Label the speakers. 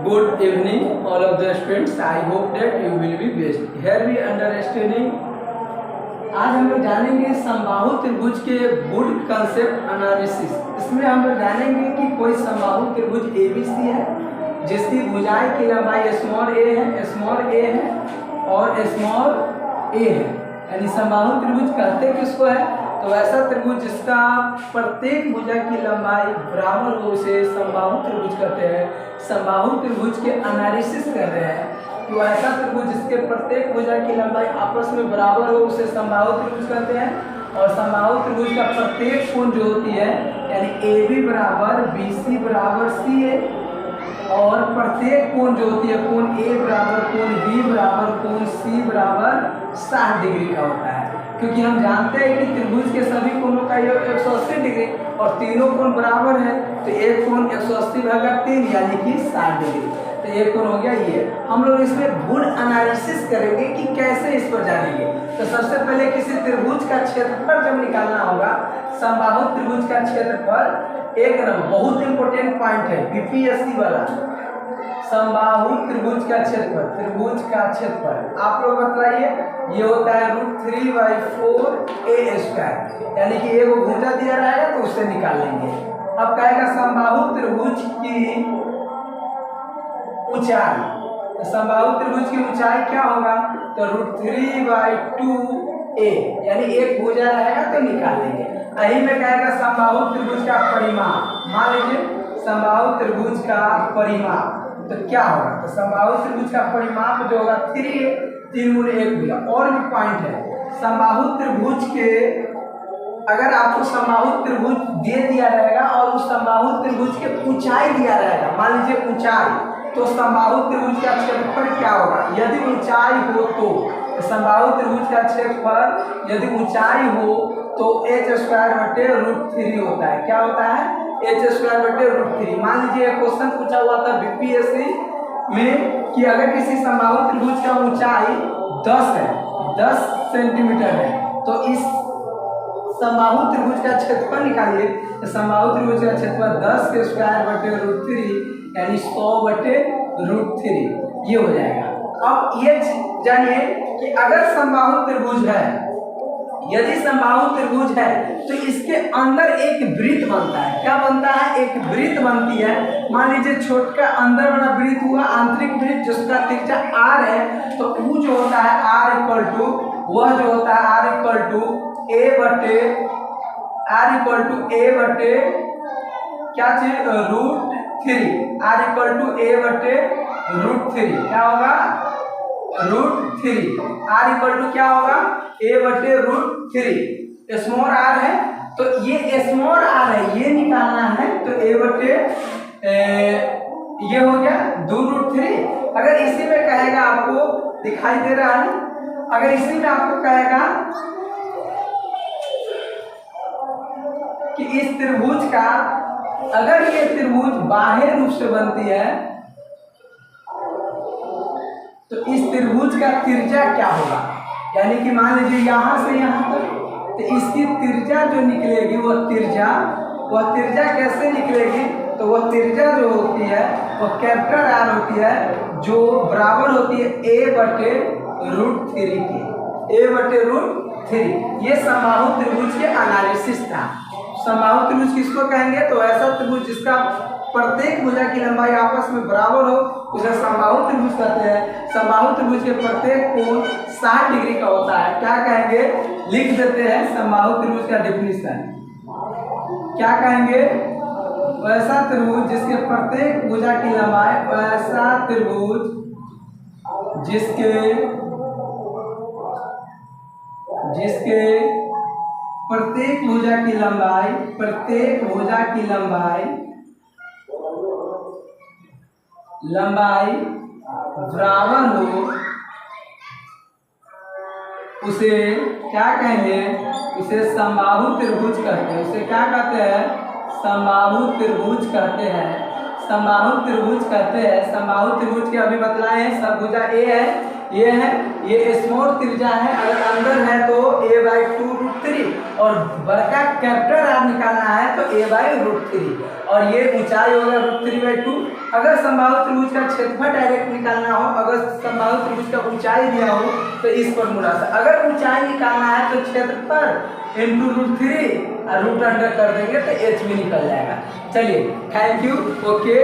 Speaker 1: Good evening, all of the students. I hope that you will be best. Here we understanding. आज हम लोग जानेंगे समबाहु त्रिभुज के वुड कंसेप्ट एनालिसिस। इसमें हम लोग जानेंगे कि कोई समबाहु त्रिभुज ABC है जिसकी भुजाएं की लंबाई स्मॉल a है और स्मॉल a है, यानी समबाहु त्रिभुज कहते किसको है? तो ऐसा त्रिभुज जिसका प्रत्येक भुजा की लंबाई बराबर हो उसे समबाहु त्रिभुज कहते हैं। समबाहु त्रिभुज के एनालिसिस कर रहे हैं तो ऐसा त्रिभुज जिसके प्रत्येक भुजा की लंबाई आपस में बराबर हो उसे समबाहु त्रिभुज कहते हैं। और समबाहु त्रिभुज का प्रत्येक कोण जो होती है यानी AB बराबर BC बराबर CA, और प्रत्येक कोण जो होती है कोण A बराबर कोण B बराबर कोण C बराबर 60 डिग्री का होता है। क्योंकि हम जानते हैं कि त्रिभुज के सभी कोणों का योग 180 डिग्री और तीनों कोण बराबर है, तो एक कोण 180/3 यानी कि 60 डिग्री। तो एक कोण हो गया ये। हम लोग इसमें वुड एनालिसिस करेंगे कि कैसे इस पर जानेंगे। तो सबसे पहले किसी त्रिभुज का क्षेत्रफल जब निकालना होगा, समबाहु त्रिभुज का क्षेत्रफल एक नंबर बहुत इंपॉर्टेंट पॉइंट है बीपीएससी वाला। समबाहु त्रिभुज का क्षेत्रफल आप लोग बताइए, ये होता है √3/4a², यानी कि एक भुजा दिया रहेगा तो उससे निकाल लेंगे। अब कहेगा समबाहु त्रिभुज की ऊंचाई, तो समबाहु त्रिभुज की ऊंचाई क्या होगा? तो √3/2a, यानी एक भुजा रहेगा तो निकाल लेंगे। यही में कहेगा समबाहु त्रिभुज का परिमाप। मान लीजिए समबाहु त्रिभुज का परिमाप तो क्या होगा? तो समबाहु त्रिभुज का परिमाप जो होगा 3 गुणे 1 भुजा। और भी पॉइंट है, समबाहु त्रिभुज के अगर आपको समबाहु त्रिभुज दे दिया रहेगा और उस समबाहु त्रिभुज के ऊंचाई दिया रहेगा, मान लीजिए ऊंचाई, तो समबाहु त्रिभुज का क्षेत्रफल क्या होगा? यदि ऊंचाई हो तो समबाहु त्रिभुज का क्षेत्रफल यदि ऊंचाई हो तो h² √3 होता है। क्या होता है? h²/√3। मान लीजिए क्वेश्चन पूछा हुआ था बीपीएससी में कि अगर किसी समबाहु त्रिभुज का ऊंचाई 10 सेंटीमीटर है तो इस समबाहु त्रिभुज का क्षेत्रफल निकालिए। तो समबाहु त्रिभुज का क्षेत्रफल 10² √3 यानी 100/√3 ये हो जाएगा। अब ये जानिए कि अगर समबाहु त्रिभुज है, यदि समबाहु त्रिभुज है तो इसके अंदर एक वृत्त बनता है। क्या बनता है? एक वृत्त बनती है। मान लीजिए छोटा अंदर वाला वृत्त हुआ आंतरिक वृत्त जिसका त्रिज्या r है, तो वो जो होता है वह जो होता है r =a/√3 क्या चीज? √3। r=a/√3 क्या होगा? √3। r क्या होगा? a/√3। स्मॉल r है तो ये स्मॉल r है, ये निकालना है तो ये हो गया 2√3। अगर इसी में कहेगा, आपको दिखाई दे रहा है, अगर इसी में आपको कहेगा कि इस त्रिभुज का, अगर ये त्रिभुज बाह्य रूप से बनती है तो इस त्रिभुज का त्रिज्या क्या होगा? यानी कि मान लीजिए यहाँ से यहाँ तक, तो इसकी त्रिज्या जो निकलेगी वह त्रिज्या कैसे निकलेगी? तो वह त्रिज्या जो होती है वह कैपिटल R होती है, जो बराबर होती है a/√3 के। a/√3 ये समबाहु त्रिभुज के एनालिसिस था। समबाहु त्रिभुज किसको कहेंगे? तो ऐसा त्रिभुज जिसका प्रत्येक भुजा की लंबाई आपस में बराबर हो उसे समबाहु त्रिभुज कहते हैं। समबाहु त्रिभुज के प्रत्येक कोण 60 डिग्री का होता है। क्या कहेंगे? लिख देते हैं समबाहु त्रिभुज का डेफिनेशन। क्या कहेंगे? वैसा त्रिभुज जिसके प्रत्येक भुजा की लंबाई, वैसा त्रिभुज जिसके प्रत्येक भुजा की लंबाई बराबर हो उसे क्या कहेंगे? उसे समबाहु त्रिभुज कहते हैं। उसे क्या कहते हैं? समबाहु त्रिभुज कहते हैं। समबाहु त्रिभुज के अभी बतलाए हैं, सब भुजा A है, ये है, ये स्मॉल त्रिज्या है, अगर अंदर है तो a/2√3 और बड़का कैपिटल आप निकालना है तो a/√3 और ये ऊंचाई होगा √3/2। अगर समबाहु त्रिभुज का क्षेत्रफल डायरेक्ट निकालना हो, अगर समबाहु त्रिभुज का ऊंचाई दिया हो तो इस फॉर्मूला से, अगर ऊंचाई निकालना है तो क्षेत्रफल इंटू √3 और रूट अंडर कर देंगे तो h भी निकल जाएगा। चलिए, थैंक यू, ओके।